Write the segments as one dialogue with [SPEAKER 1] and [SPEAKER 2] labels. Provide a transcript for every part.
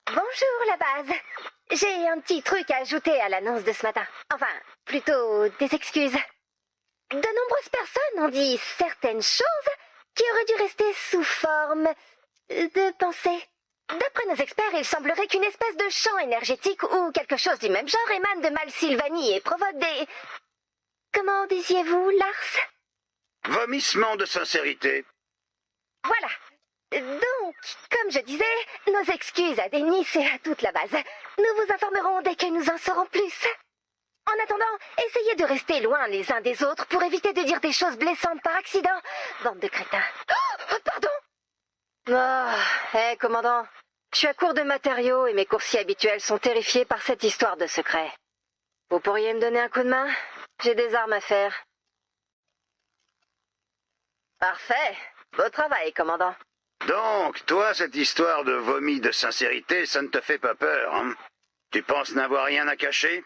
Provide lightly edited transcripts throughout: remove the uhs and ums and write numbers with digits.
[SPEAKER 1] Bonjour, la base. J'ai un petit truc à ajouter à l'annonce de ce matin. Enfin, plutôt des excuses. De nombreuses personnes ont dit certaines choses qui auraient dû rester sous forme de pensée. D'après nos experts, il semblerait qu'une espèce de champ énergétique ou quelque chose du même genre émane de Malsylvanie et provoque des... Comment disiez-vous, Lars?
[SPEAKER 2] Vomissement de sincérité.
[SPEAKER 1] Voilà. Donc, comme je disais, nos excuses à Denis et à toute la base. Nous vous informerons dès que nous en saurons plus. En attendant, essayez de rester loin les uns des autres pour éviter de dire des choses blessantes par accident. Bande de crétins. Oh, pardon. Commandant. Je suis à court de matériaux et mes coursiers habituels sont terrifiés par cette histoire de secret. Vous pourriez me donner un coup de main? J'ai des armes à faire. Parfait. Beau travail, commandant.
[SPEAKER 2] Donc, toi, cette histoire de vomi de sincérité, ça ne te fait pas peur, hein? Tu penses n'avoir rien à cacher?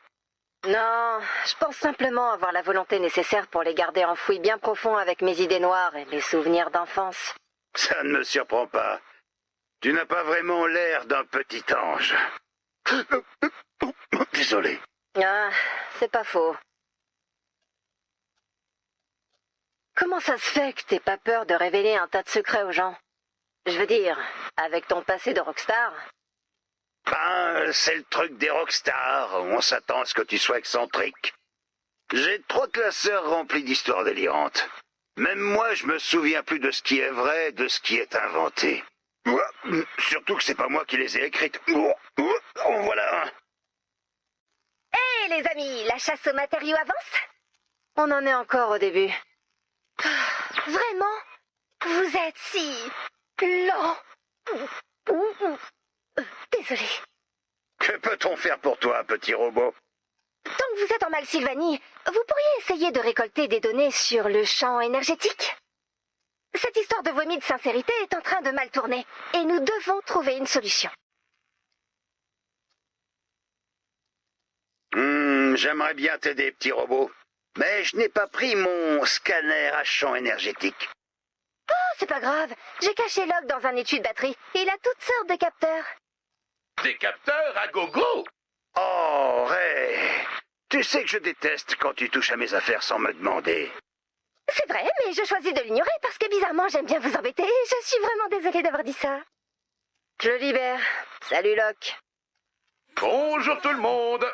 [SPEAKER 1] Non, je pense simplement avoir la volonté nécessaire pour les garder enfouis bien profond avec mes idées noires et mes souvenirs d'enfance.
[SPEAKER 2] Ça ne me surprend pas. Tu n'as pas vraiment l'air d'un petit ange. Désolé.
[SPEAKER 1] Ah, c'est pas faux. Comment ça se fait que t'aies pas peur de révéler un tas de secrets aux gens? Je veux dire, avec ton passé de rockstar.
[SPEAKER 2] Ben, c'est le truc des rockstars. On s'attend à ce que tu sois excentrique. J'ai 3 classeurs remplis d'histoires délirantes. Même moi, je me souviens plus de ce qui est vrai, de ce qui est inventé. Surtout que c'est pas moi qui les ai écrites. En voilà un.
[SPEAKER 1] Hé, les amis, la chasse aux matériaux avance? On en est encore au début. Vraiment? Vous êtes si... lent. Désolé.
[SPEAKER 2] Que peut-on faire pour toi, petit robot?
[SPEAKER 1] Tant que vous êtes en Malsylvanie, vous pourriez essayer de récolter des données sur le champ énergétique? Cette histoire de vomi de sincérité est en train de mal tourner, et nous devons trouver une solution.
[SPEAKER 2] J'aimerais bien t'aider, petit robot. Mais je n'ai pas pris mon scanner à champ énergétique.
[SPEAKER 1] Oh, c'est pas grave. J'ai caché Locke dans un étui de batterie, et il a toutes sortes de capteurs.
[SPEAKER 3] Des capteurs à gogo?
[SPEAKER 2] Oh, Ray, tu sais que je déteste quand tu touches à mes affaires sans me demander.
[SPEAKER 1] C'est vrai, mais je choisis de l'ignorer parce que bizarrement j'aime bien vous embêter et je suis vraiment désolée d'avoir dit ça. Je le libère. Salut Locke.
[SPEAKER 3] Bonjour tout le monde.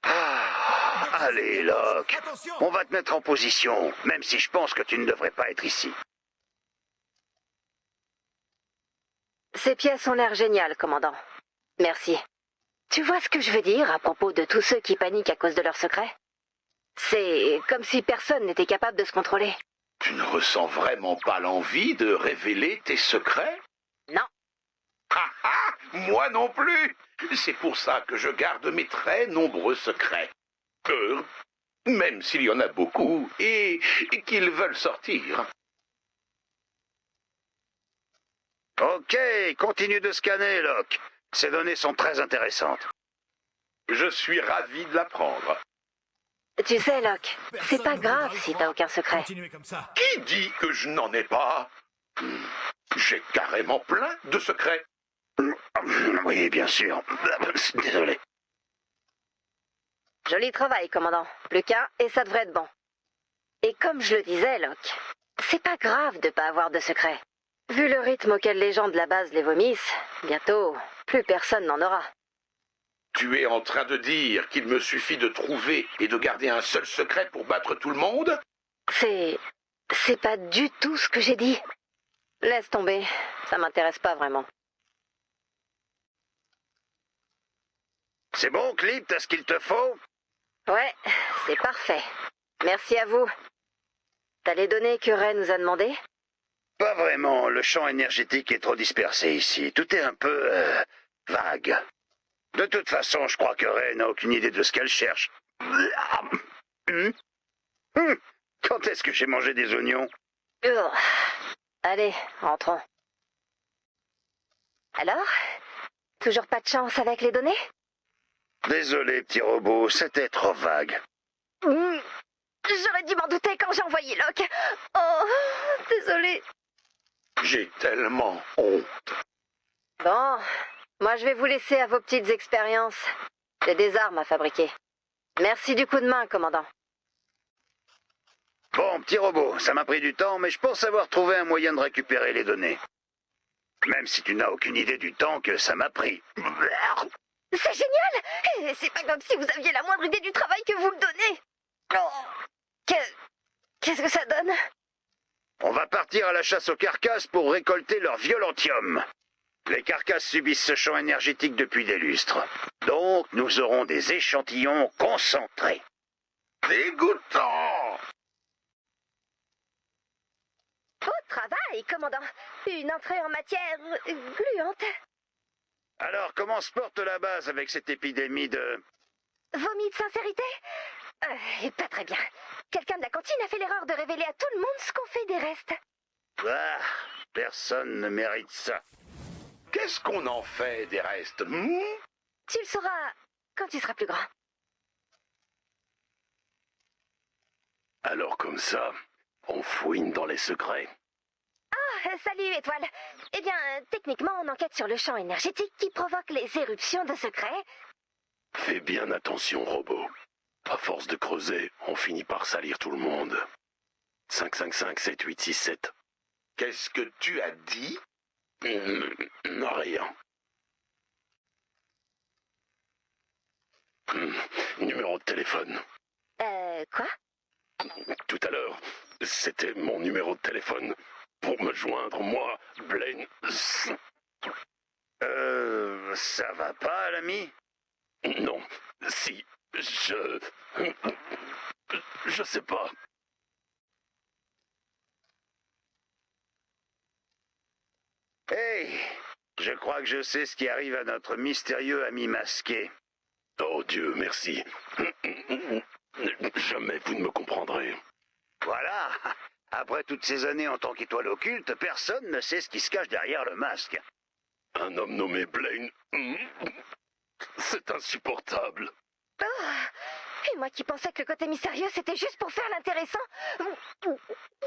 [SPEAKER 2] Allez, Locke, on va te mettre en position, même si je pense que tu ne devrais pas être ici.
[SPEAKER 1] Ces pièces ont l'air géniales, commandant. Merci. Tu vois ce que je veux dire à propos de tous ceux qui paniquent à cause de leurs secrets? C'est comme si personne n'était capable de se contrôler.
[SPEAKER 3] Tu ne ressens vraiment pas l'envie de révéler tes secrets?
[SPEAKER 1] Non.
[SPEAKER 3] Moi non plus. C'est pour ça que je garde mes très nombreux secrets. Même s'il y en a beaucoup et qu'ils veulent sortir.
[SPEAKER 2] Ok, continue de scanner, Locke. Ces données sont très intéressantes.
[SPEAKER 3] Je suis ravi de l'apprendre.
[SPEAKER 1] Tu sais, Locke, c'est pas grave si t'as aucun secret.
[SPEAKER 3] Qui dit que je n'en ai pas? J'ai carrément plein de secrets.
[SPEAKER 2] Oui, bien sûr. Désolé.
[SPEAKER 1] Joli travail, commandant. Plus qu'un et ça devrait être bon. Et comme je le disais, Locke, c'est pas grave de pas avoir de secret. Vu le rythme auquel les gens de la base les vomissent, bientôt, plus personne n'en aura.
[SPEAKER 3] Tu es en train de dire qu'il me suffit de trouver et de garder un seul secret pour battre tout le monde?
[SPEAKER 1] C'est pas du tout ce que j'ai dit. Laisse tomber, ça m'intéresse pas vraiment.
[SPEAKER 2] C'est bon, Clip, t'as ce qu'il te faut?
[SPEAKER 1] Ouais, c'est parfait. Merci à vous. T'as les données que Ray nous a demandées?
[SPEAKER 2] Pas vraiment, le champ énergétique est trop dispersé ici. Tout est un peu... vague. De toute façon, je crois que Ray n'a aucune idée de ce qu'elle cherche. Quand est-ce que j'ai mangé des oignons?
[SPEAKER 1] Allez, rentrons. Alors? Toujours pas de chance avec les données?
[SPEAKER 2] Désolé, petit robot, c'était trop vague.
[SPEAKER 1] J'aurais dû m'en douter quand j'ai envoyé Locke. Oh, désolé.
[SPEAKER 3] J'ai tellement honte.
[SPEAKER 1] Bon, Moi, je vais vous laisser à vos petites expériences. J'ai des armes à fabriquer. Merci du coup de main, commandant.
[SPEAKER 2] Bon, petit robot, ça m'a pris du temps, mais je pense avoir trouvé un moyen de récupérer les données. Même si tu n'as aucune idée du temps que ça m'a pris.
[SPEAKER 1] C'est génial! Et c'est pas comme si vous aviez la moindre idée du travail que vous me donnez. Oh. Qu'est-ce que ça donne?
[SPEAKER 2] On va partir à la chasse aux carcasses pour récolter leur violentium. Les carcasses subissent ce champ énergétique depuis des lustres. Donc, nous aurons des échantillons concentrés.
[SPEAKER 3] Dégoûtant!
[SPEAKER 1] Beau travail, commandant. Une entrée en matière gluante.
[SPEAKER 2] Alors, comment se porte la base avec cette épidémie de...
[SPEAKER 1] Vomi de sincérité? Pas très bien. Quelqu'un de la cantine a fait l'erreur de révéler à tout le monde ce qu'on fait des restes.
[SPEAKER 2] Ah, personne ne mérite ça.
[SPEAKER 3] Qu'est-ce qu'on en fait des restes?
[SPEAKER 1] Tu le sauras quand tu seras plus grand.
[SPEAKER 3] Alors comme ça, on fouine dans les secrets.
[SPEAKER 1] Salut, Étoile. Eh bien, techniquement, on enquête sur le champ énergétique qui provoque les éruptions de secrets.
[SPEAKER 3] Fais bien attention, robot. À force de creuser, on finit par salir tout le monde. 555-7867. Qu'est-ce que tu as dit? Rien. Numéro de téléphone.
[SPEAKER 1] Quoi?
[SPEAKER 3] Tout à l'heure, c'était mon numéro de téléphone. Pour me joindre, moi, Blaine...
[SPEAKER 2] Ça va pas, l'ami?
[SPEAKER 3] Non, si, je sais pas.
[SPEAKER 2] Hey, je crois que je sais ce qui arrive à notre mystérieux ami masqué.
[SPEAKER 3] Oh Dieu, merci. Jamais vous ne me comprendrez.
[SPEAKER 2] Voilà. Après toutes ces années en tant qu'étoile occulte, personne ne sait ce qui se cache derrière le masque.
[SPEAKER 3] Un homme nommé Blaine... C'est insupportable.
[SPEAKER 1] Oh, et moi qui pensais que le côté mystérieux, c'était juste pour faire l'intéressant.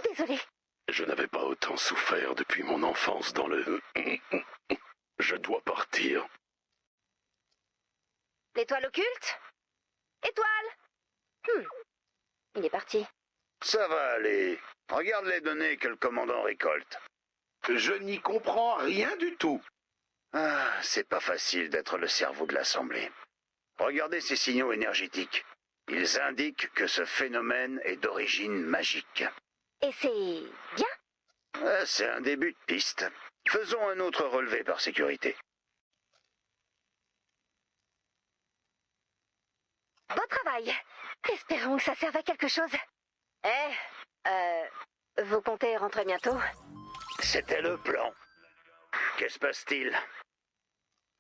[SPEAKER 1] Désolée.
[SPEAKER 3] Je n'avais pas autant souffert depuis mon enfance dans le... Je dois partir.
[SPEAKER 1] L'étoile occulte? Étoile? Il est parti.
[SPEAKER 2] Ça va aller. Regarde les données que le commandant récolte.
[SPEAKER 3] Je n'y comprends rien du tout.
[SPEAKER 2] Ah, c'est pas facile d'être le cerveau de l'Assemblée. Regardez ces signaux énergétiques. Ils indiquent que ce phénomène est d'origine magique.
[SPEAKER 1] Et c'est bien?
[SPEAKER 2] C'est un début de piste. Faisons un autre relevé par sécurité.
[SPEAKER 1] Bon travail. Espérons que ça serve à quelque chose. Vous comptez rentrer bientôt?
[SPEAKER 2] C'était le plan. Que se passe-t-il?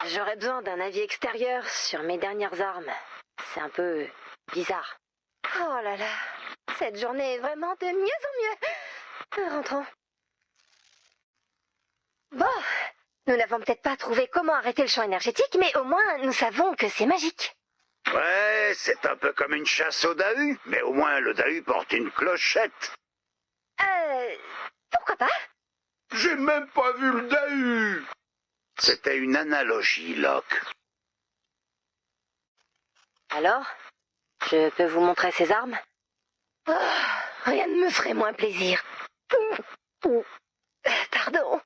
[SPEAKER 1] J'aurais besoin d'un avis extérieur sur mes dernières armes. C'est un peu bizarre. Oh là là, cette journée est vraiment de mieux en mieux. Rentrons. Bon, nous n'avons peut-être pas trouvé comment arrêter le champ énergétique, mais au moins nous savons que c'est magique.
[SPEAKER 2] Ouais, c'est un peu comme une chasse au Dahu, mais au moins le Dahu porte une clochette.
[SPEAKER 1] Pourquoi pas?
[SPEAKER 3] J'ai même pas vu le Dahu.
[SPEAKER 2] C'était une analogie, Locke.
[SPEAKER 1] Alors, je peux vous montrer ces armes? Oh, rien ne me ferait moins plaisir. Pardon.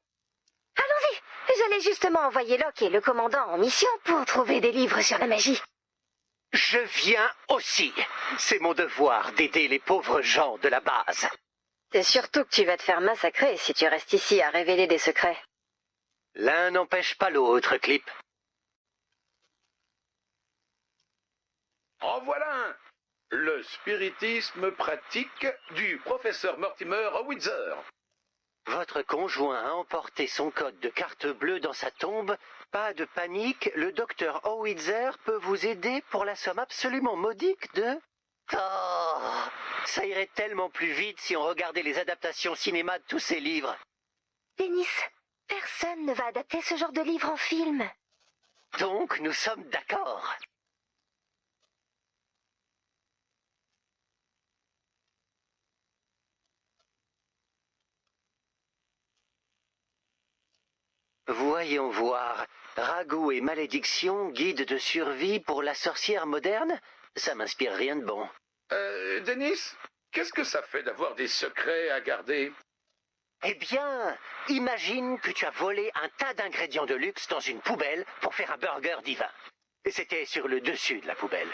[SPEAKER 1] Allons-y. J'allais justement envoyer Locke et le commandant en mission pour trouver des livres sur la magie.
[SPEAKER 4] Je viens aussi. C'est mon devoir d'aider les pauvres gens de la base.
[SPEAKER 1] C'est surtout que tu vas te faire massacrer si tu restes ici à révéler des secrets.
[SPEAKER 4] L'un n'empêche pas l'autre, Clip.
[SPEAKER 3] En voilà un. Le spiritisme pratique du professeur Mortimer Howitzer.
[SPEAKER 4] Votre conjoint a emporté son code de carte bleue dans sa tombe. Pas de panique, le docteur Howitzer peut vous aider pour la somme absolument modique de... Oh, ça irait tellement plus vite si on regardait les adaptations cinéma de tous ces livres.
[SPEAKER 1] Dennis, personne ne va adapter ce genre de livre en film.
[SPEAKER 4] Donc, nous sommes d'accord. Voyons voir. Ragoût et malédiction, guide de survie pour la sorcière moderne? Ça m'inspire rien de bon.
[SPEAKER 3] Denis, qu'est-ce que ça fait d'avoir des secrets à garder?
[SPEAKER 4] Eh bien, imagine que tu as volé un tas d'ingrédients de luxe dans une poubelle pour faire un burger divin. Et c'était sur le dessus de la poubelle.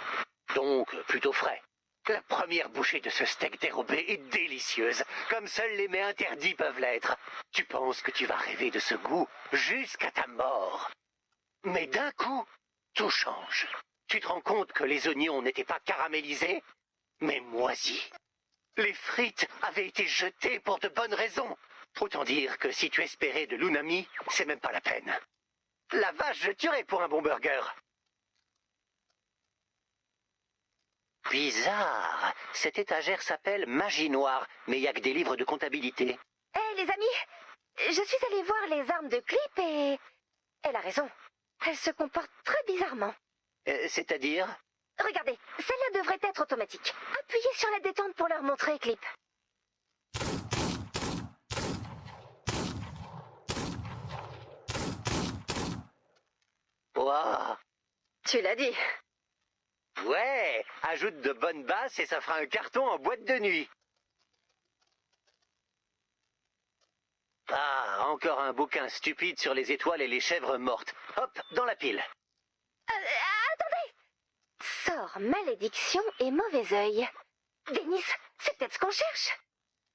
[SPEAKER 4] Donc, plutôt frais. La première bouchée de ce steak dérobé est délicieuse, comme seuls les mets interdits peuvent l'être. Tu penses que tu vas rêver de ce goût jusqu'à ta mort. Mais d'un coup, tout change. Tu te rends compte que les oignons n'étaient pas caramélisés, mais moisis. Les frites avaient été jetées pour de bonnes raisons. Autant dire que si tu espérais de l'unami, c'est même pas la peine. La vache, je tuerais pour un bon burger. Bizarre. Cette étagère s'appelle Magie Noire, mais il n'y a que des livres de comptabilité.
[SPEAKER 1] Hé, les amis, je suis allée voir les armes de Clip et... Elle a raison. Elle se comporte très bizarrement.
[SPEAKER 4] C'est-à-dire?
[SPEAKER 1] Regardez, celle-là devrait être automatique. Appuyez sur la détente pour leur montrer, Clip.
[SPEAKER 4] Waouh.
[SPEAKER 1] Tu l'as dit.
[SPEAKER 4] Ouais, ajoute de bonnes basses et ça fera un carton en boîte de nuit. Ah, encore un bouquin stupide sur les étoiles et les chèvres mortes. Hop, dans la pile.
[SPEAKER 1] Attendez. Sort, malédiction et mauvais œil. Denis, c'est peut-être ce qu'on cherche.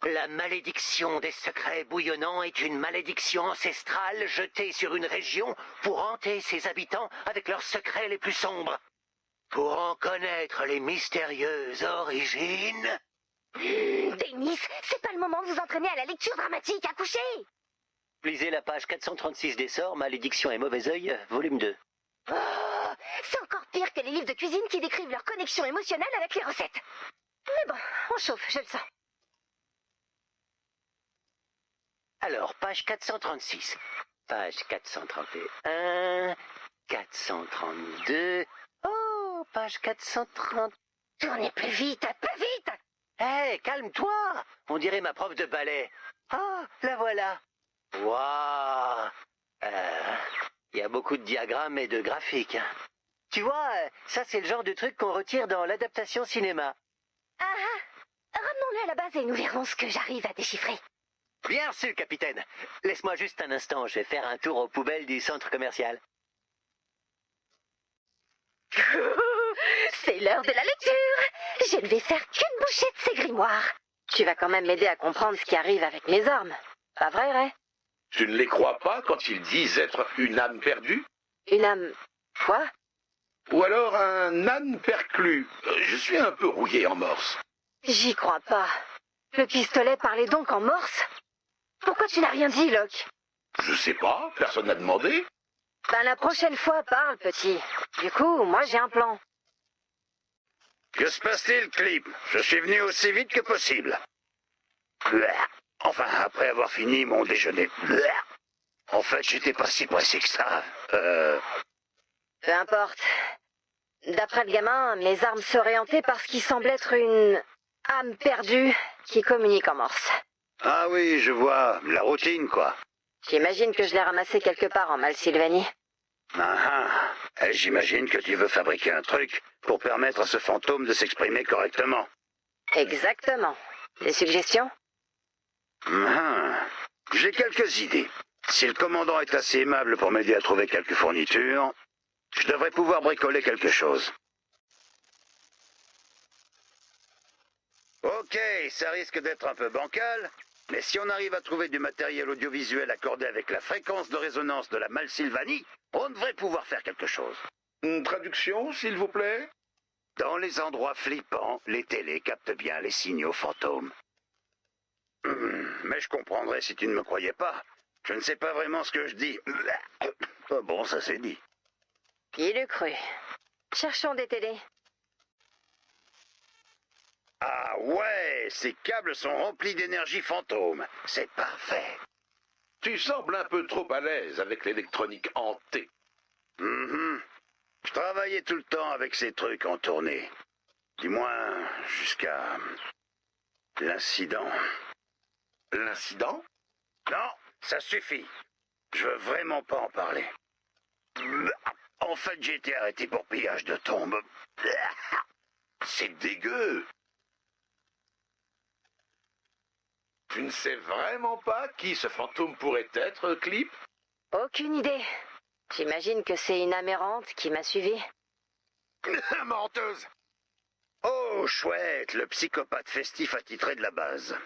[SPEAKER 4] La malédiction des secrets bouillonnants est une malédiction ancestrale jetée sur une région pour hanter ses habitants avec leurs secrets les plus sombres. Pour en connaître les mystérieuses origines...
[SPEAKER 1] Denis, c'est pas le moment de vous entraîner à la lecture dramatique, accouchez.
[SPEAKER 4] Lisez la page 436 des sorts, Malédiction et Mauvais œil, volume 2.
[SPEAKER 1] Oh, c'est encore pire que les livres de cuisine qui décrivent leur connexion émotionnelle avec les recettes. Mais bon, on chauffe, je le sens.
[SPEAKER 4] Alors, page 436, page 431, 432... Oh, page 430...
[SPEAKER 1] Tournez plus vite, plus vite.
[SPEAKER 4] Hé, calme-toi! On dirait ma prof de ballet. Ah, la voilà. Waouh! Il y a beaucoup de diagrammes et de graphiques. Tu vois, ça c'est le genre de truc qu'on retire dans l'adaptation cinéma.
[SPEAKER 1] Ah ah, ramenons-le à la base et nous verrons ce que j'arrive à déchiffrer.
[SPEAKER 4] Bien sûr, capitaine. Laisse-moi juste un instant, je vais faire un tour aux poubelles du centre commercial.
[SPEAKER 1] C'est l'heure de la lecture. Je ne vais faire qu'une bouchée de ces grimoires. Tu vas quand même m'aider à comprendre ce qui arrive avec mes armes. Pas vrai, Ray?
[SPEAKER 3] Tu ne les crois pas quand ils disent être une âme perdue?
[SPEAKER 1] Une âme... Quoi?
[SPEAKER 3] Ou alors un âne perclus? Je suis un peu rouillé en morse.
[SPEAKER 1] J'y crois pas. Le pistolet parlait donc en morse? Pourquoi tu n'as rien dit, Locke?
[SPEAKER 3] Je sais pas, personne n'a demandé.
[SPEAKER 1] Ben la prochaine fois, parle, petit. Du coup, moi j'ai un plan.
[SPEAKER 2] Que se passe-t-il, Clip? Je suis venu aussi vite que possible. Enfin, après avoir fini mon déjeuner. En fait, j'étais pas si pressé que ça.
[SPEAKER 1] Peu importe. D'après le gamin, mes armes seraient hantées parce qu'il semble être une âme perdue qui communique en morse.
[SPEAKER 2] Ah oui, je vois. La routine, quoi.
[SPEAKER 1] J'imagine que je l'ai ramassé quelque part en Malsylvanie.
[SPEAKER 2] Ah ah. Et j'imagine que tu veux fabriquer un truc pour permettre à ce fantôme de s'exprimer correctement.
[SPEAKER 1] Exactement. Des suggestions?
[SPEAKER 2] Ah. J'ai quelques idées. Si le commandant est assez aimable pour m'aider à trouver quelques fournitures, je devrais pouvoir bricoler quelque chose. Ok, ça risque d'être un peu bancal, mais si on arrive à trouver du matériel audiovisuel accordé avec la fréquence de résonance de la Malsylvanie, on devrait pouvoir faire quelque chose.
[SPEAKER 3] Une traduction, s'il vous plaît?
[SPEAKER 2] Dans les endroits flippants, les télés captent bien les signaux fantômes. Mais je comprendrais si tu ne me croyais pas. Je ne sais pas vraiment ce que je dis. Oh bon, ça c'est dit.
[SPEAKER 1] Qui l'eût cru? Cherchons des télés.
[SPEAKER 2] Ah ouais, ces câbles sont remplis d'énergie fantôme. C'est parfait.
[SPEAKER 3] Tu sembles un peu trop à l'aise avec l'électronique hantée.
[SPEAKER 2] Mhm. Je travaillais tout le temps avec ces trucs en tournée. Du moins, jusqu'à l'incident.
[SPEAKER 3] L'incident?
[SPEAKER 2] Non, ça suffit. Je veux vraiment pas en parler. En fait, j'ai été arrêté pour pillage de tombe.
[SPEAKER 3] C'est dégueu. Tu ne sais vraiment pas qui ce fantôme pourrait être, Clip?
[SPEAKER 1] Aucune idée. J'imagine que c'est une amérante qui m'a suivi.
[SPEAKER 2] Menteuse! Oh, chouette, le psychopathe festif attitré de la base.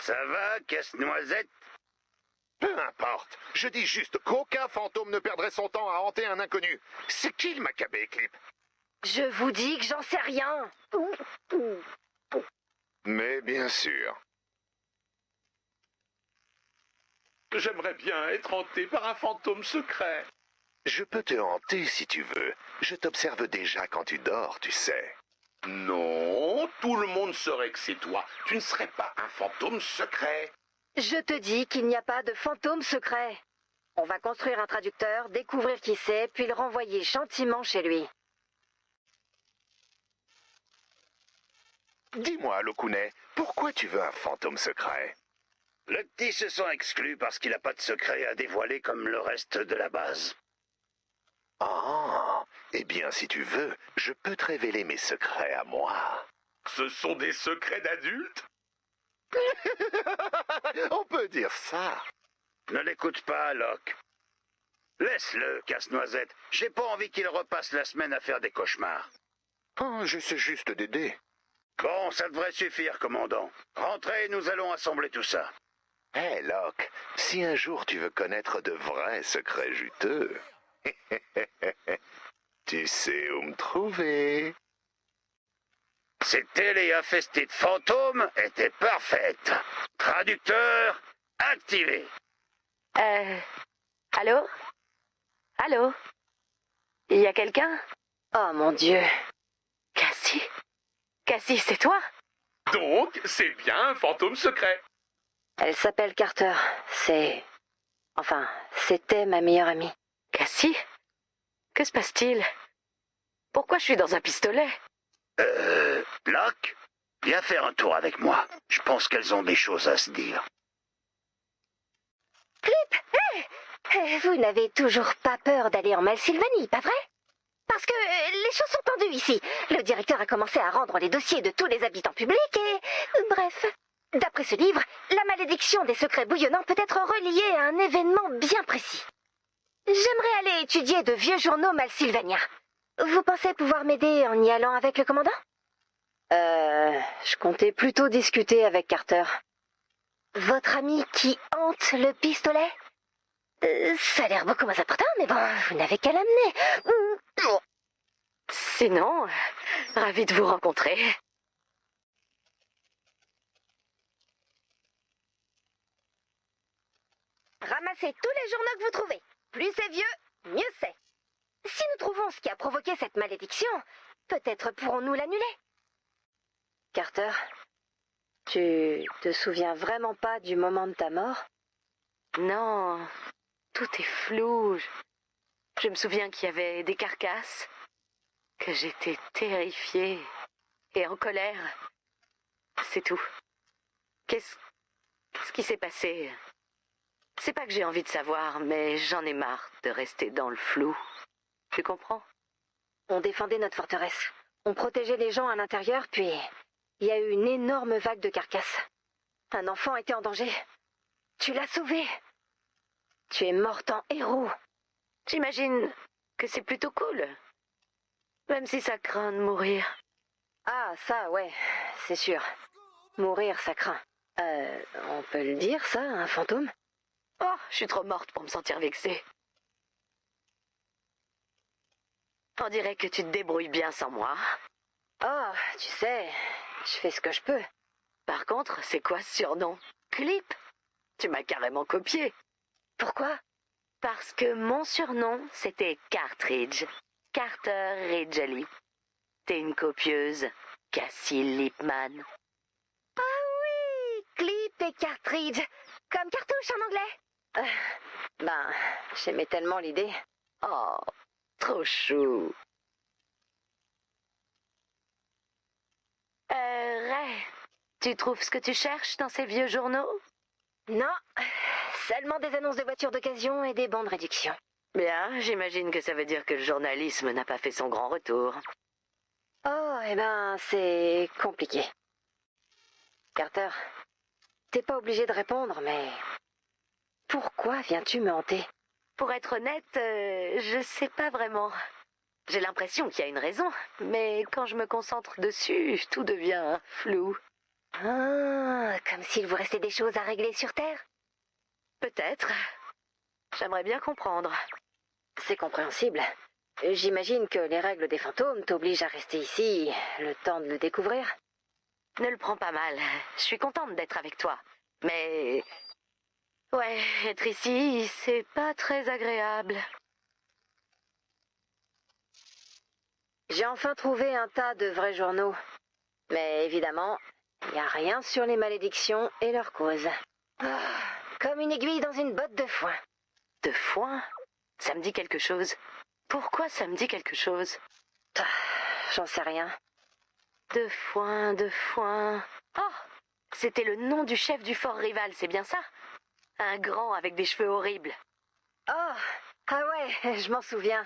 [SPEAKER 2] Ça va, casse-noisette?
[SPEAKER 5] Peu importe. Je dis juste qu'aucun fantôme ne perdrait son temps à hanter un inconnu. C'est qui le Maccabée, Clip?
[SPEAKER 1] Je vous dis que j'en sais rien.
[SPEAKER 5] Mais bien sûr.
[SPEAKER 3] J'aimerais bien être hanté par un fantôme secret.
[SPEAKER 5] Je peux te hanter si tu veux. Je t'observe déjà quand tu dors, tu sais.
[SPEAKER 3] Non, tout le monde saurait que c'est toi. Tu ne serais pas un fantôme secret.
[SPEAKER 1] Je te dis qu'il n'y a pas de fantôme secret. On va construire un traducteur, découvrir qui c'est, puis le renvoyer gentiment chez lui.
[SPEAKER 5] Dis-moi, Lokounet, pourquoi tu veux un fantôme secret?
[SPEAKER 2] Le petit se sent exclu parce qu'il n'a pas de secret à dévoiler comme le reste de la base.
[SPEAKER 5] Ah, eh bien, si tu veux, je peux te révéler mes secrets à moi.
[SPEAKER 3] Ce sont des secrets d'adultes?
[SPEAKER 5] On peut dire ça.
[SPEAKER 2] Ne l'écoute pas, Locke. Laisse-le, casse-noisette. J'ai pas envie qu'il repasse la semaine à faire des cauchemars.
[SPEAKER 5] Oh, j'essaie juste d'aider.
[SPEAKER 2] Bon, ça devrait suffire, commandant. Rentrez, nous allons assembler tout ça.
[SPEAKER 5] Hé, Locke, si un jour tu veux connaître de vrais secrets juteux, tu sais où me trouver.
[SPEAKER 2] Cette télé infestée de fantômes était parfaite. Traducteur activé.
[SPEAKER 1] Allô? Allô? Il y a quelqu'un? Oh mon Dieu. Cassie? Cassie, c'est toi?
[SPEAKER 3] Donc, c'est bien un fantôme secret.
[SPEAKER 1] Elle s'appelle Carter. C'était ma meilleure amie. Cassie? Que se passe-t-il? Pourquoi je suis dans un pistolet?
[SPEAKER 2] Locke, viens faire un tour avec moi. Je pense qu'elles ont des choses à se dire.
[SPEAKER 1] Clip! Vous n'avez toujours pas peur d'aller en Malsylvanie, pas vrai? Parce que les choses sont tendues ici. Le directeur a commencé à rendre les dossiers de tous les habitants publics et... Bref. D'après ce livre, la malédiction des secrets bouillonnants peut être reliée à un événement bien précis. J'aimerais aller étudier de vieux journaux malsylvaniens. Vous pensez pouvoir m'aider en y allant avec le commandant? Je comptais plutôt discuter avec Carter. Votre ami qui hante le pistolet? Ça a l'air beaucoup moins important, mais bon, vous n'avez qu'à l'amener. Sinon, ravi de vous rencontrer. Ramassez tous les journaux que vous trouvez. Plus c'est vieux, mieux c'est. Si nous trouvons ce qui a provoqué cette malédiction, peut-être pourrons-nous l'annuler. Carter, tu te souviens vraiment pas du moment de ta mort? Non, tout est flou. Je me souviens qu'il y avait des carcasses, que j'étais terrifiée et en colère. C'est tout. Qu'est-ce qui s'est passé? C'est pas que j'ai envie de savoir, mais j'en ai marre de rester dans le flou. Tu comprends? On défendait notre forteresse. On protégeait les gens à l'intérieur, puis il y a eu une énorme vague de carcasses. Un enfant était en danger. Tu l'as sauvé. Tu es morte en héros. J'imagine que c'est plutôt cool. Même si ça craint de mourir. Ah, ça, ouais, c'est sûr. Mourir, ça craint. On peut le dire, ça, un fantôme? Oh, je suis trop morte pour me sentir vexée. On dirait que tu te débrouilles bien sans moi. Oh, tu sais, je fais ce que je peux. Par contre, c'est quoi ce surnom? Clip? Tu m'as carrément copié. Pourquoi? Parce que mon surnom, c'était Cartridge. Carter Ridgely. T'es une copieuse, Cassie Lipman. Ah oui, Clip et Cartridge. Comme cartouche en anglais. J'aimais tellement l'idée. Oh, trop chou. Ray, tu trouves ce que tu cherches dans ces vieux journaux? Non, seulement des annonces de voitures d'occasion et des bons de réduction.
[SPEAKER 6] Bien, j'imagine que ça veut dire que le journalisme n'a pas fait son grand retour.
[SPEAKER 1] Oh, eh ben, c'est compliqué. Carter, t'es pas obligé de répondre, mais... Pourquoi viens-tu me hanter?
[SPEAKER 6] Pour être honnête, je sais pas vraiment. J'ai l'impression qu'il y a une raison, mais quand je me concentre dessus, tout devient flou.
[SPEAKER 1] Ah, comme s'il vous restait des choses à régler sur Terre.
[SPEAKER 6] Peut-être. J'aimerais bien comprendre.
[SPEAKER 1] C'est compréhensible. J'imagine que les règles des fantômes t'obligent à rester ici le temps de le découvrir.
[SPEAKER 6] Ne le prends pas mal. Je suis contente d'être avec toi. Mais... ouais, être ici, c'est pas très agréable.
[SPEAKER 1] J'ai enfin trouvé un tas de vrais journaux. Mais évidemment, il n'y a rien sur les malédictions et leurs causes. Ah, comme une aiguille dans une botte de foin.
[SPEAKER 6] De foin? Ça me dit quelque chose. Pourquoi ça me dit quelque chose?
[SPEAKER 1] Ah, j'en sais rien.
[SPEAKER 6] De foin, de foin... Oh! C'était le nom du chef du fort rival, c'est bien ça? Un grand avec des cheveux horribles.
[SPEAKER 1] Oh, ah ouais, je m'en souviens.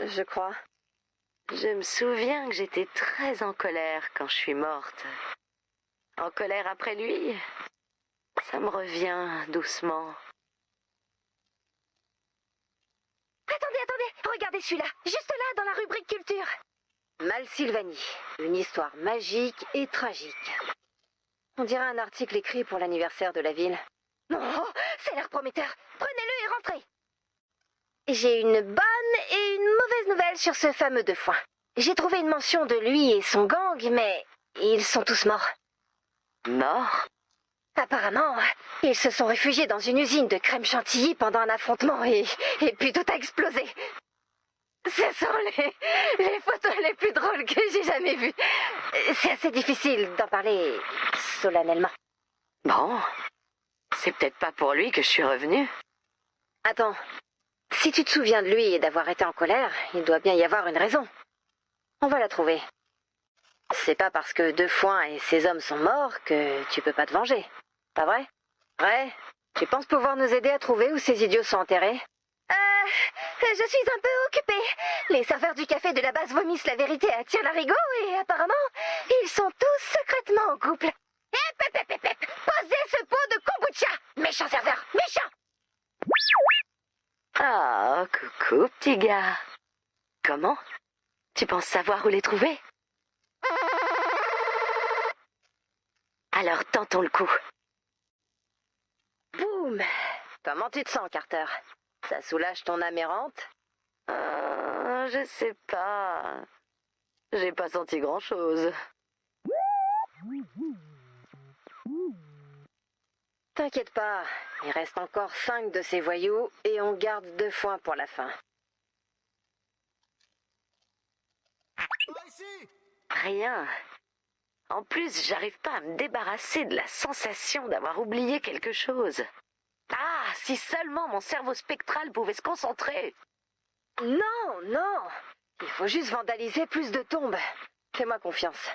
[SPEAKER 1] Je crois.
[SPEAKER 6] Je me souviens que j'étais très en colère quand je suis morte. En colère après lui? Ça me revient doucement.
[SPEAKER 1] Attendez, regardez celui-là, juste là dans la rubrique culture. Malsylvanie, une histoire magique et tragique. On dirait un article écrit pour l'anniversaire de la ville. Oh, ça a l'air prometteur. Prenez-le et rentrez. J'ai une bonne et une mauvaise nouvelle sur ce fameux de foin. J'ai trouvé une mention de lui et son gang, mais ils sont tous morts.
[SPEAKER 6] Mort?
[SPEAKER 1] Apparemment, ils se sont réfugiés dans une usine de crème chantilly pendant un affrontement et puis tout a explosé. Ce sont les photos les plus drôles que j'ai jamais vues. C'est assez difficile d'en parler solennellement.
[SPEAKER 6] Bon, c'est peut-être pas pour lui que je suis revenue.
[SPEAKER 1] Attends, si tu te souviens de lui et d'avoir été en colère, il doit bien y avoir une raison. On va la trouver. C'est pas parce que Deux Foins et ses hommes sont morts que tu peux pas te venger. Pas vrai? Ouais? Tu penses pouvoir nous aider à trouver où ces idiots sont enterrés? Je suis un peu occupée. Les serveurs du café de la base vomissent la vérité à tire-larigot et apparemment, ils sont tous secrètement en couple. Hep. Posez ce pot de kombucha! Méchant serveur, méchant!
[SPEAKER 6] Ah, coucou, petit gars. Comment? Tu penses savoir où les trouver? Alors tentons le coup.
[SPEAKER 1] Boum! Comment tu te sens, Carter? Ça soulage ton âme errante?
[SPEAKER 6] Je sais pas. J'ai pas senti grand-chose.
[SPEAKER 1] T'inquiète pas, il reste encore 5 de ces voyous et on garde Deux Foins pour la fin.
[SPEAKER 6] Rien. En plus, j'arrive pas à me débarrasser de la sensation d'avoir oublié quelque chose. Ah, si seulement mon cerveau spectral pouvait se concentrer.
[SPEAKER 1] Non! Il faut juste vandaliser plus de tombes. Fais-moi confiance.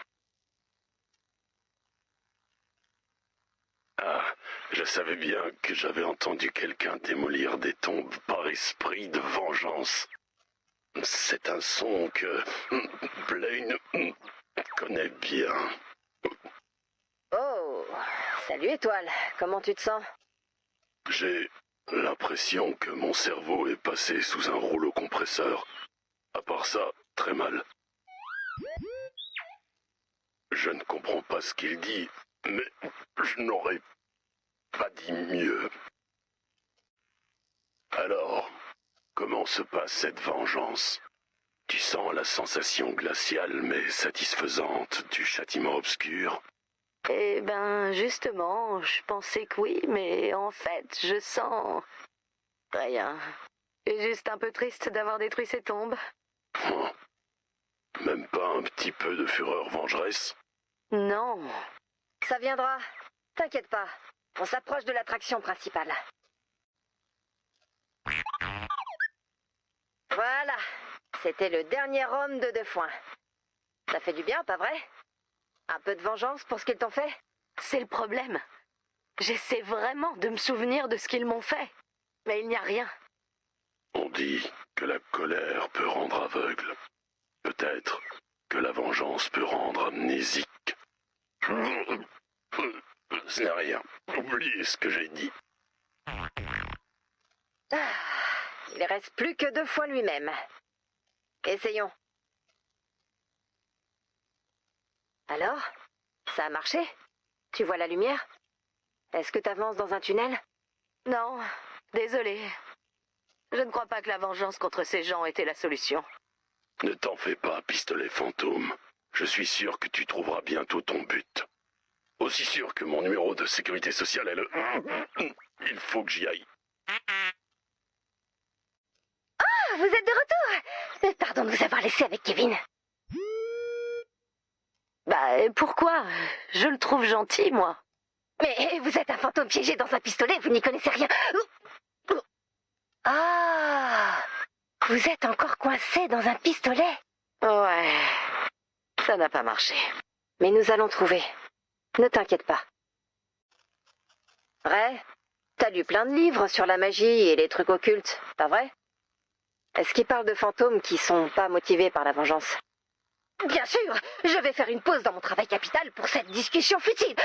[SPEAKER 7] Ah, je savais bien que j'avais entendu quelqu'un démolir des tombes par esprit de vengeance. C'est un son que Blaine connaît bien.
[SPEAKER 1] Oh! Salut Étoile, comment tu te sens?
[SPEAKER 7] J'ai l'impression que mon cerveau est passé sous un rouleau compresseur. À part ça, très mal. Je ne comprends pas ce qu'il dit, mais je n'aurais pas dit mieux. Alors, comment se passe cette vengeance? Tu sens la sensation glaciale mais satisfaisante du châtiment obscur?
[SPEAKER 6] Eh ben, justement, je pensais que oui, mais en fait, je sens... rien. Et juste un peu triste d'avoir détruit ces tombes.
[SPEAKER 7] Oh. Même pas un petit peu de fureur vengeresse?
[SPEAKER 6] Non.
[SPEAKER 1] Ça viendra. T'inquiète pas. On s'approche de l'attraction principale. Voilà. C'était le dernier homme de Deux Foins. Ça fait du bien, pas vrai? Un peu de vengeance pour ce qu'ils t'ont fait?
[SPEAKER 6] C'est le problème. J'essaie vraiment de me souvenir de ce qu'ils m'ont fait. Mais il n'y a rien.
[SPEAKER 7] On dit que la colère peut rendre aveugle. Peut-être que la vengeance peut rendre amnésique. Ce n'est rien. Oubliez ce que j'ai dit.
[SPEAKER 1] Ah, il reste plus que 2 fois lui-même. Essayons. Alors, ça a marché? Tu vois la lumière? Est-ce que t'avances dans un tunnel?
[SPEAKER 6] Non, désolé. Je ne crois pas que la vengeance contre ces gens était la solution.
[SPEAKER 7] Ne t'en fais pas, pistolet fantôme. Je suis sûr que tu trouveras bientôt ton but. Aussi sûr que mon numéro de sécurité sociale est le... Il faut que j'y aille.
[SPEAKER 1] Ah, vous êtes de retour! Pardon de vous avoir laissé avec Kevin.
[SPEAKER 6] Bah, pourquoi? Je le trouve gentil, moi.
[SPEAKER 1] Mais vous êtes un fantôme piégé dans un pistolet, vous n'y connaissez rien. Ah, vous êtes encore coincé dans un pistolet.
[SPEAKER 6] Ouais, ça n'a pas marché.
[SPEAKER 1] Mais nous allons trouver. Ne t'inquiète pas. Ray, t'as lu plein de livres sur la magie et les trucs occultes, pas vrai? Est-ce qu'ils parlent de fantômes qui sont pas motivés par la vengeance? Bien sûr, je vais faire une pause dans mon travail capital pour cette discussion futile.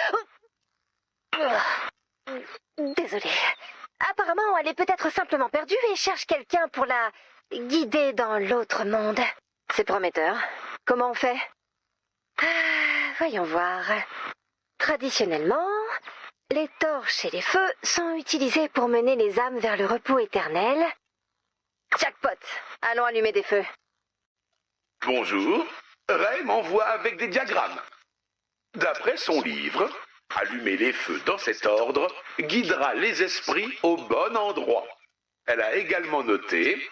[SPEAKER 1] Désolée. Apparemment, elle est peut-être simplement perdue et cherche quelqu'un pour la guider dans l'autre monde. C'est prometteur. Comment on fait? Voyons voir. Traditionnellement, les torches et les feux sont utilisés pour mener les âmes vers le repos éternel. Jackpot, allons allumer des feux.
[SPEAKER 3] Bonjour. Ray m'envoie avec des diagrammes. D'après son livre, allumer les feux dans cet ordre guidera les esprits au bon endroit. Elle a également noté: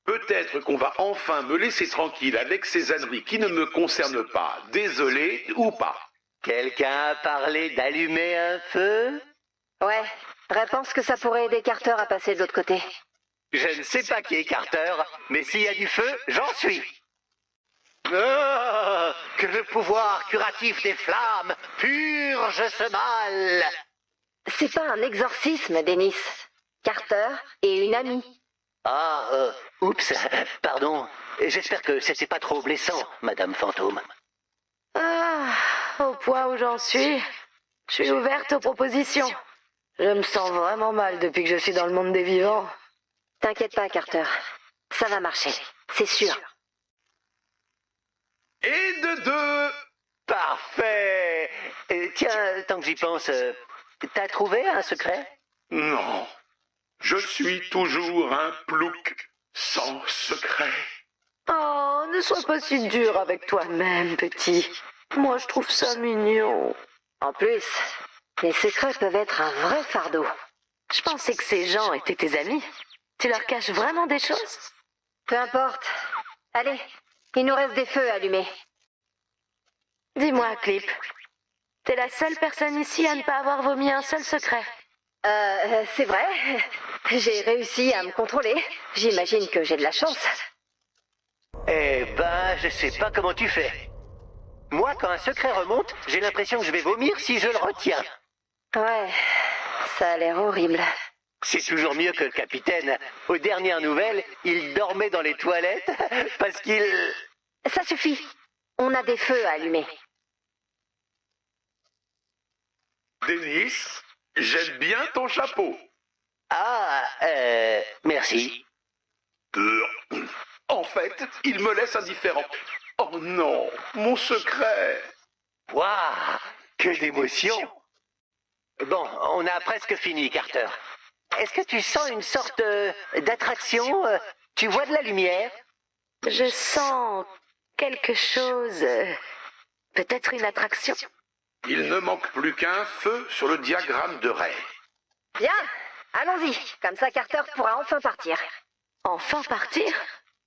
[SPEAKER 3] peut-être qu'on va enfin me laisser tranquille avec ces âneries qui ne me concernent pas, désolé ou pas.
[SPEAKER 4] Quelqu'un a parlé d'allumer un feu?
[SPEAKER 1] Ouais, Ray pense que ça pourrait aider Carter à passer de l'autre côté.
[SPEAKER 4] Je ne sais pas qui est Carter, mais s'il y a du feu, j'en suis. Oh, que le pouvoir curatif des flammes purge ce mal.
[SPEAKER 1] C'est pas un exorcisme, Dennis. Carter et une amie.
[SPEAKER 4] Ah, oups, pardon. J'espère que c'était pas trop blessant, Madame Fantôme.
[SPEAKER 6] Ah, au point où j'en suis, je suis ouverte aux propositions. Je me sens vraiment mal depuis que je suis dans le monde des vivants.
[SPEAKER 1] T'inquiète pas, Carter. Ça va marcher, c'est sûr.
[SPEAKER 3] Et de deux.
[SPEAKER 4] Parfait. Tiens, tant que j'y pense, t'as trouvé un secret?
[SPEAKER 3] Non, je suis toujours un plouc sans secret.
[SPEAKER 6] Oh, ne sois pas si dur avec toi-même, petit. Moi, je trouve ça mignon.
[SPEAKER 1] En plus, les secrets peuvent être un vrai fardeau.
[SPEAKER 6] Je pensais que ces gens étaient tes amis. Tu leur caches vraiment des choses?
[SPEAKER 1] Peu importe. Allez, il nous reste des feux allumés.
[SPEAKER 6] Dis-moi, Clip, t'es la seule personne ici à ne pas avoir vomi un seul secret.
[SPEAKER 1] C'est vrai. J'ai réussi à me contrôler. J'imagine que j'ai de la chance.
[SPEAKER 4] Eh ben, je sais pas comment tu fais. Moi, quand un secret remonte, j'ai l'impression que je vais vomir si je le retiens.
[SPEAKER 1] Ouais, ça a l'air horrible.
[SPEAKER 4] C'est toujours mieux que le capitaine. Aux dernières nouvelles, il dormait dans les toilettes parce qu'il...
[SPEAKER 1] Ça suffit. On a des feux à allumer.
[SPEAKER 3] Dennis, j'aime bien ton chapeau.
[SPEAKER 4] Ah, merci.
[SPEAKER 3] En fait, il me laisse indifférent. Oh non, mon secret.
[SPEAKER 4] Waouh, que d'émotion. Bon, on a presque fini, Carter. Est-ce que tu sens une sorte d'attraction? Tu vois de la lumière?
[SPEAKER 6] Je sens quelque chose. Peut-être une attraction.
[SPEAKER 3] Il ne manque plus qu'un feu sur le diagramme de Ray.
[SPEAKER 1] Bien, allons-y. Comme ça, Carter pourra enfin partir.
[SPEAKER 6] Enfin partir?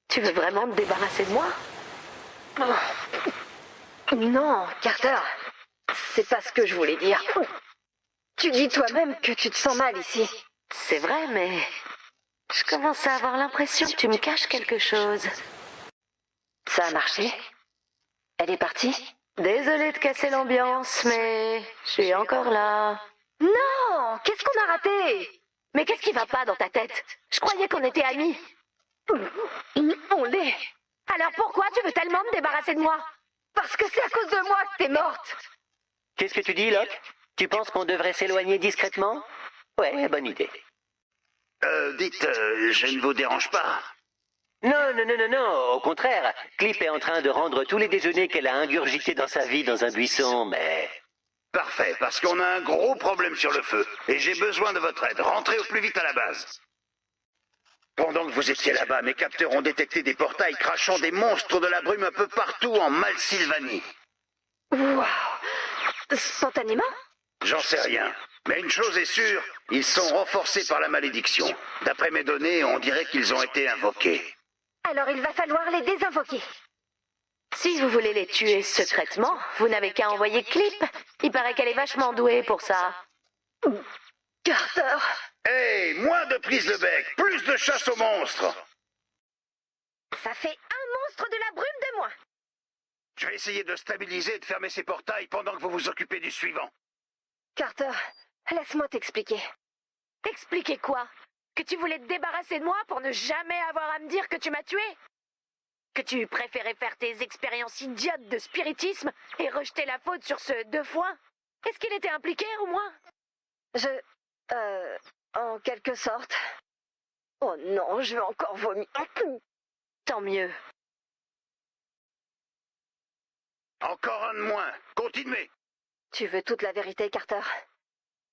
[SPEAKER 6] Tu veux vraiment te débarrasser de moi?
[SPEAKER 1] Non, Carter. C'est pas ce que je voulais dire. Tu dis toi-même que tu te sens mal ici.
[SPEAKER 6] C'est vrai, mais je commence à avoir l'impression que tu me caches quelque chose.
[SPEAKER 1] Ça a marché? Elle est partie?
[SPEAKER 6] Désolée de casser l'ambiance, mais je suis encore là.
[SPEAKER 1] Non! non, qu'est-ce qu'on a raté?
[SPEAKER 6] Mais qu'est-ce qui va pas dans ta tête? Je croyais qu'on était amis.
[SPEAKER 1] On l'est.
[SPEAKER 6] Alors pourquoi tu veux tellement me débarrasser de moi?
[SPEAKER 1] Parce que c'est à cause de moi que t'es morte.
[SPEAKER 4] Qu'est-ce que tu dis, Locke? Tu penses qu'on devrait s'éloigner discrètement? Ouais, bonne idée.
[SPEAKER 2] Dites, je ne vous dérange pas.
[SPEAKER 4] Non, non, non, non, non, au contraire. Clip est en train de rendre tous les déjeuners qu'elle a ingurgités dans sa vie dans un buisson, mais...
[SPEAKER 2] Parfait, parce qu'on a un gros problème sur le feu, et j'ai besoin de votre aide. Rentrez au plus vite à la base. Pendant que vous étiez là-bas, mes capteurs ont détecté des portails crachant des monstres de la brume un peu partout en Malsylvanie.
[SPEAKER 1] Waouh. Spontanément?
[SPEAKER 2] J'en sais rien. Mais une chose est sûre, ils sont renforcés par la malédiction. D'après mes données, on dirait qu'ils ont été invoqués.
[SPEAKER 1] Alors il va falloir les désinvoquer.
[SPEAKER 6] Si vous voulez les tuer secrètement, vous n'avez qu'à envoyer Clip. Il paraît qu'elle est vachement douée pour ça.
[SPEAKER 1] Carter.
[SPEAKER 2] Hey, moins de prise de bec, plus de chasse aux monstres.
[SPEAKER 1] Ça fait un monstre de la brume de moins.
[SPEAKER 2] Je vais essayer de stabiliser et de fermer ces portails pendant que vous vous occupez du suivant.
[SPEAKER 1] Carter, laisse-moi t'expliquer.
[SPEAKER 6] Expliquez quoi? Que tu voulais te débarrasser de moi pour ne jamais avoir à me dire que tu m'as tué? Que tu préférais faire tes expériences idiotes de spiritisme et rejeter la faute sur ce deux fois? Est-ce qu'il était impliqué au moins?
[SPEAKER 1] En quelque sorte. Oh non, je vais encore vomir.
[SPEAKER 6] Tant mieux.
[SPEAKER 2] Encore un de moins. Continuez.
[SPEAKER 1] Tu veux toute la vérité, Carter?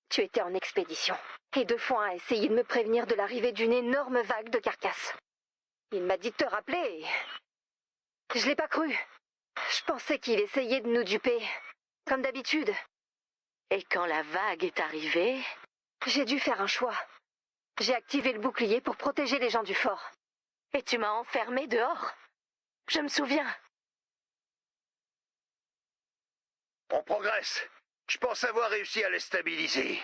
[SPEAKER 1] Tu étais en expédition, et deux fois a essayé de me prévenir de l'arrivée d'une énorme vague de carcasses. Il m'a dit de te rappeler, et... je l'ai pas cru. Je pensais qu'il essayait de nous duper, comme d'habitude.
[SPEAKER 6] Et quand la vague est arrivée...
[SPEAKER 1] J'ai dû faire un choix. J'ai activé le bouclier pour protéger les gens du fort.
[SPEAKER 6] Et tu m'as enfermé dehors. Je me souviens.
[SPEAKER 2] On progresse. Je pense avoir réussi à les stabiliser.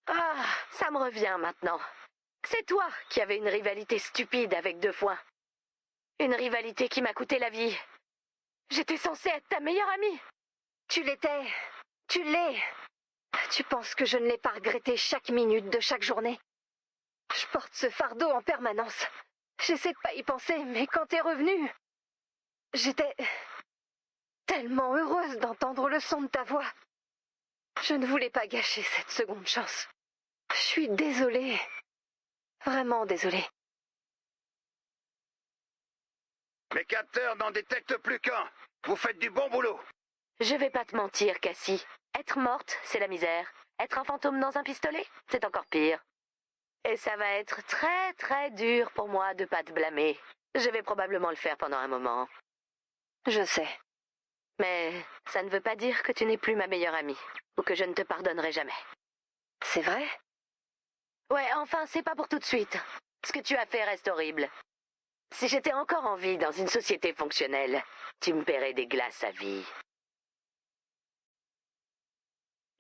[SPEAKER 6] Ah, ça me revient maintenant. C'est toi qui avais une rivalité stupide avec deux fois. Une rivalité qui m'a coûté la vie. J'étais censée être ta meilleure amie.
[SPEAKER 1] Tu l'étais. Tu l'es. Tu penses que je ne l'ai pas regretté chaque minute de chaque journée? Je porte ce fardeau en permanence. J'essaie de pas y penser, mais quand t'es revenu, j'étais tellement heureuse d'entendre le son de ta voix. Je ne voulais pas gâcher cette seconde chance. Je suis désolée. Vraiment désolée.
[SPEAKER 2] Mes capteurs n'en détectent plus qu'un. Vous faites du bon boulot.
[SPEAKER 6] Je vais pas te mentir, Cassie. Être morte, c'est la misère. Être un fantôme dans un pistolet, c'est encore pire. Et ça va être très très dur pour moi de pas te blâmer. Je vais probablement le faire pendant un moment.
[SPEAKER 1] Je sais.
[SPEAKER 6] Mais ça ne veut pas dire que tu n'es plus ma meilleure amie, ou que je ne te pardonnerai jamais.
[SPEAKER 1] C'est vrai?
[SPEAKER 6] Ouais, enfin, c'est pas pour tout de suite. Ce que tu as fait reste horrible. Si j'étais encore en vie dans une société fonctionnelle, tu me paierais des glaces à vie.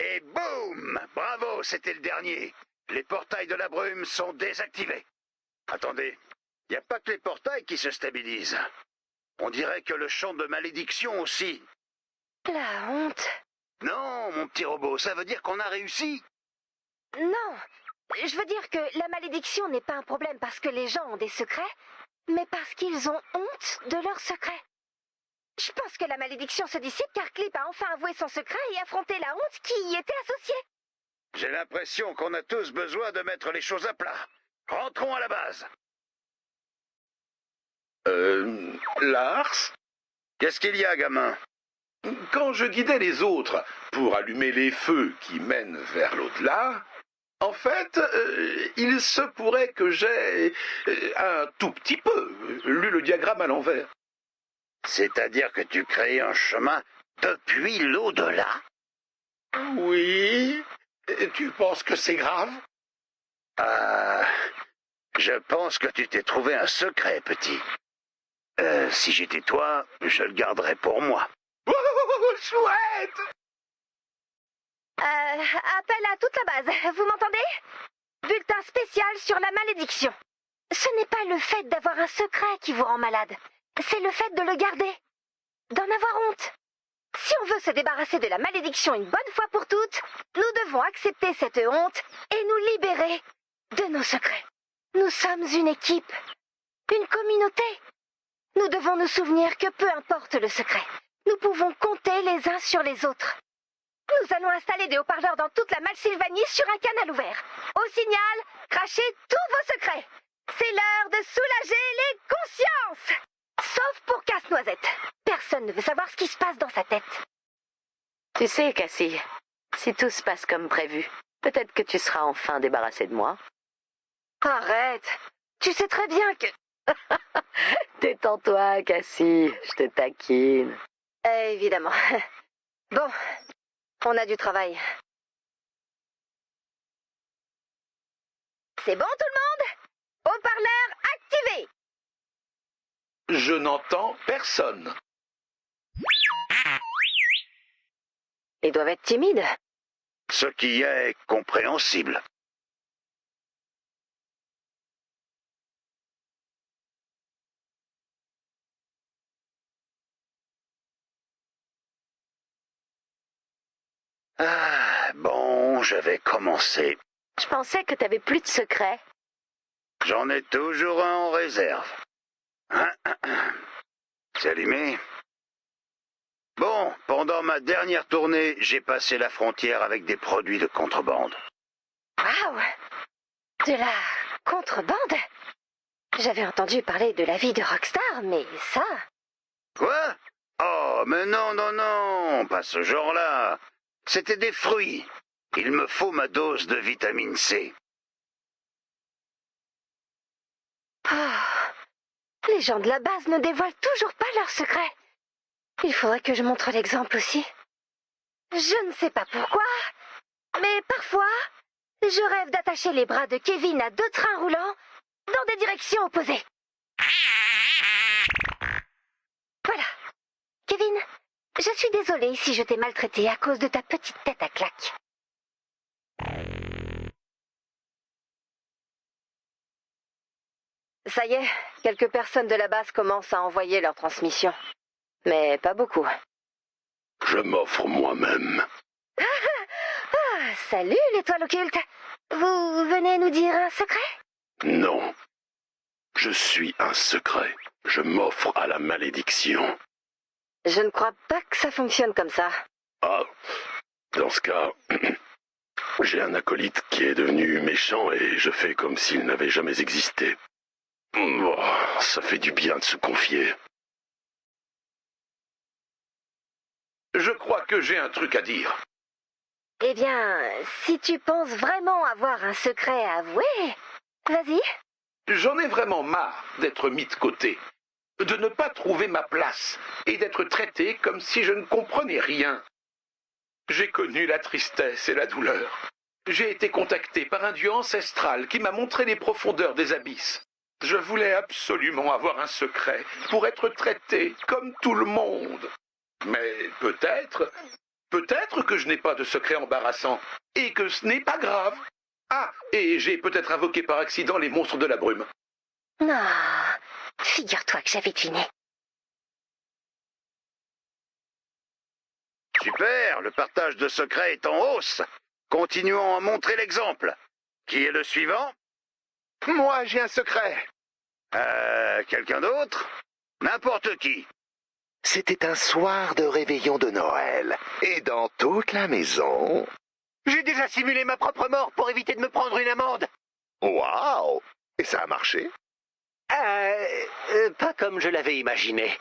[SPEAKER 2] Et boum! Bravo, c'était le dernier. Les portails de la brume sont désactivés. Attendez, il n'y a pas que les portails qui se stabilisent. On dirait que le champ de malédiction aussi.
[SPEAKER 1] La honte.
[SPEAKER 2] Non, mon petit robot, ça veut dire qu'on a réussi.
[SPEAKER 1] Non. Je veux dire que la malédiction n'est pas un problème parce que les gens ont des secrets, mais parce qu'ils ont honte de leurs secrets. Je pense que la malédiction se dissipe car Clip a enfin avoué son secret et affronté la honte qui y était associée.
[SPEAKER 2] J'ai l'impression qu'on a tous besoin de mettre les choses à plat. Rentrons à la base.
[SPEAKER 3] Lars?
[SPEAKER 2] Qu'est-ce qu'il y a, gamin?
[SPEAKER 3] Quand je guidais les autres pour allumer les feux qui mènent vers l'au-delà, en fait, il se pourrait que j'aie un tout petit peu lu le diagramme à l'envers.
[SPEAKER 2] C'est-à-dire que tu crées un chemin depuis l'au-delà?
[SPEAKER 3] Oui. Tu penses que c'est grave?
[SPEAKER 2] Je pense que tu t'es trouvé un secret, petit. Si j'étais toi, je le garderais pour moi.
[SPEAKER 3] Oh, chouette!
[SPEAKER 1] Appel à toute la base, vous m'entendez? Bulletin spécial sur la malédiction. Ce n'est pas le fait d'avoir un secret qui vous rend malade. C'est le fait de le garder. D'en avoir honte. Si on veut se débarrasser de la malédiction une bonne fois pour toutes, nous devons accepter cette honte et nous libérer de nos secrets. Nous sommes une équipe, une communauté. Nous devons nous souvenir que peu importe le secret, nous pouvons compter les uns sur les autres. Nous allons installer des haut-parleurs dans toute la Malsylvanie sur un canal ouvert. Au signal, crachez tous vos secrets. C'est l'heure de soulager les consciences. Sauf pour Casse-Noisette. Personne ne veut savoir ce qui se passe dans sa tête.
[SPEAKER 6] Tu sais, Cassie, si tout se passe comme prévu, peut-être que tu seras enfin débarrassée de moi.
[SPEAKER 1] Arrête. Tu sais très bien que...
[SPEAKER 6] Détends-toi, Cassie, je te taquine.
[SPEAKER 1] Évidemment. Bon, on a du travail. C'est bon tout le monde? Haut-parleur activé!
[SPEAKER 3] Je n'entends personne.
[SPEAKER 1] Ils doivent être timides.
[SPEAKER 2] Ce qui est compréhensible. Ah, bon, j'avais commencé.
[SPEAKER 6] Je pensais que t'avais plus de secrets.
[SPEAKER 2] J'en ai toujours un en réserve. C'est allumé. Bon, pendant ma dernière tournée, j'ai passé la frontière avec des produits de contrebande.
[SPEAKER 1] Waouh! De la contrebande? J'avais entendu parler de la vie de Rockstar, mais ça...
[SPEAKER 2] Quoi? Oh, mais non, non, non, pas ce genre-là. C'était des fruits. Il me faut ma dose de vitamine C.
[SPEAKER 1] Ah, les gens de la base ne dévoilent toujours pas leurs secrets. Il faudrait que je montre l'exemple aussi. Je ne sais pas pourquoi, mais parfois, je rêve d'attacher les bras de Kevin à 2 trains roulants dans des directions opposées. Voilà. Kevin, je suis désolée si je t'ai maltraité à cause de ta petite tête à claque. Ça y est, quelques personnes de la base commencent à envoyer leurs transmissions. Mais pas beaucoup.
[SPEAKER 7] Je m'offre moi-même.
[SPEAKER 1] Ah, salut l'étoile occulte. Vous venez nous dire un secret?
[SPEAKER 7] Non. Je suis un secret. Je m'offre à la malédiction.
[SPEAKER 1] Je ne crois pas que ça fonctionne comme ça.
[SPEAKER 7] Ah, dans ce cas, j'ai un acolyte qui est devenu méchant et je fais comme s'il n'avait jamais existé. Oh, ça fait du bien de se confier.
[SPEAKER 3] Je crois que j'ai un truc à dire.
[SPEAKER 1] Eh bien, si tu penses vraiment avoir un secret à avouer, vas-y.
[SPEAKER 3] J'en ai vraiment marre d'être mis de côté, de ne pas trouver ma place et d'être traité comme si je ne comprenais rien. J'ai connu la tristesse et la douleur. J'ai été contacté par un dieu ancestral qui m'a montré les profondeurs des abysses. Je voulais absolument avoir un secret pour être traité comme tout le monde. Mais peut-être que je n'ai pas de secret embarrassant et que ce n'est pas grave. Ah, et j'ai peut-être invoqué par accident les monstres de la brume.
[SPEAKER 1] Non, figure-toi que j'avais deviné.
[SPEAKER 2] Super, le partage de secrets est en hausse. Continuons à montrer l'exemple. Qui est le suivant?
[SPEAKER 5] Moi, j'ai un secret.
[SPEAKER 2] Quelqu'un d'autre? N'importe qui.
[SPEAKER 8] C'était un soir de réveillon de Noël, et dans toute la maison...
[SPEAKER 4] J'ai déjà simulé ma propre mort pour éviter de me prendre une amende.
[SPEAKER 8] Waouh! Et ça a marché?
[SPEAKER 4] Pas comme je l'avais imaginé.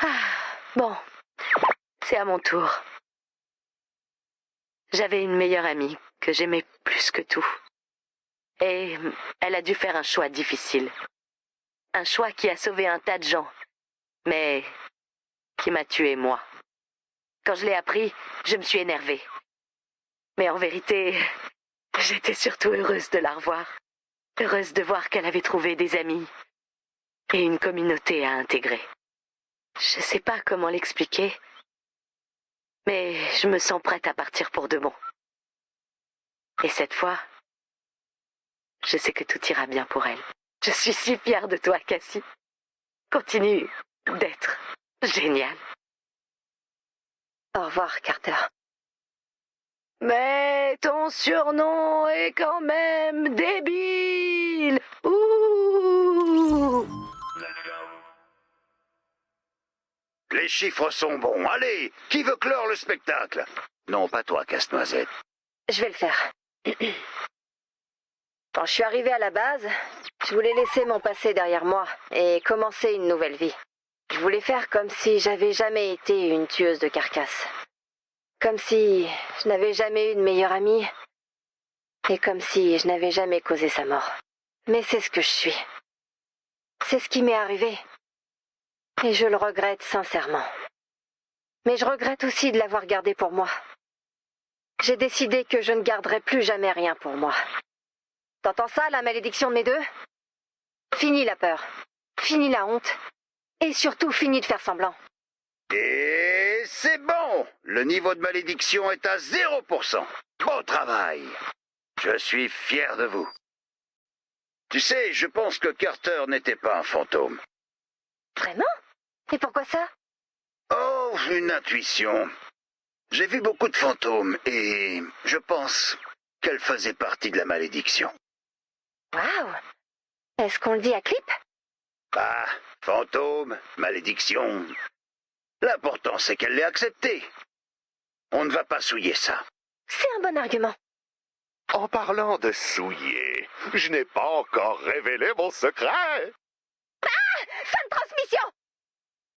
[SPEAKER 6] Ah, bon, c'est à mon tour. J'avais une meilleure amie que j'aimais plus que tout. Et elle a dû faire un choix difficile. Un choix qui a sauvé un tas de gens, mais qui m'a tué moi. Quand je l'ai appris, je me suis énervée. Mais en vérité, j'étais surtout heureuse de la revoir. Heureuse de voir qu'elle avait trouvé des amis et une communauté à intégrer. Je sais pas comment l'expliquer, mais je me sens prête à partir pour de bon. Et cette fois, je sais que tout ira bien pour elle. Je suis si fière de toi, Cassie. Continue d'être géniale.
[SPEAKER 1] Au revoir, Carter.
[SPEAKER 6] Mais ton surnom est quand même débile. Ouh.
[SPEAKER 2] Les chiffres sont bons. Allez, qui veut clore le spectacle? Non, pas toi, Casse-Noisette.
[SPEAKER 1] Je vais le faire. Quand je suis arrivée à la base, je voulais laisser mon passé derrière moi et commencer une nouvelle vie. Je voulais faire comme si j'avais jamais été une tueuse de carcasses. Comme si je n'avais jamais eu de meilleure amie. Et comme si je n'avais jamais causé sa mort. Mais c'est ce que je suis. C'est ce qui m'est arrivé. Et je le regrette sincèrement. Mais je regrette aussi de l'avoir gardé pour moi. J'ai décidé que je ne garderai plus jamais rien pour moi. T'entends ça, la malédiction de mes deux? Fini la peur. Fini la honte. Et surtout, fini de faire semblant.
[SPEAKER 2] Et c'est bon. Le niveau de malédiction est à 0%. Bon travail. Je suis fier de vous. Tu sais, je pense que Carter n'était pas un fantôme.
[SPEAKER 1] Vraiment? Et pourquoi ça?
[SPEAKER 2] Oh, une intuition. J'ai vu beaucoup de fantômes et je pense qu'elle faisait partie de la malédiction.
[SPEAKER 1] Waouh! Est-ce qu'on le dit à Clip?
[SPEAKER 2] Ah, fantôme, malédiction. L'important, c'est qu'elle l'ait accepté. On ne va pas souiller ça.
[SPEAKER 1] C'est un bon argument.
[SPEAKER 5] En parlant de souiller, je n'ai pas encore révélé mon secret.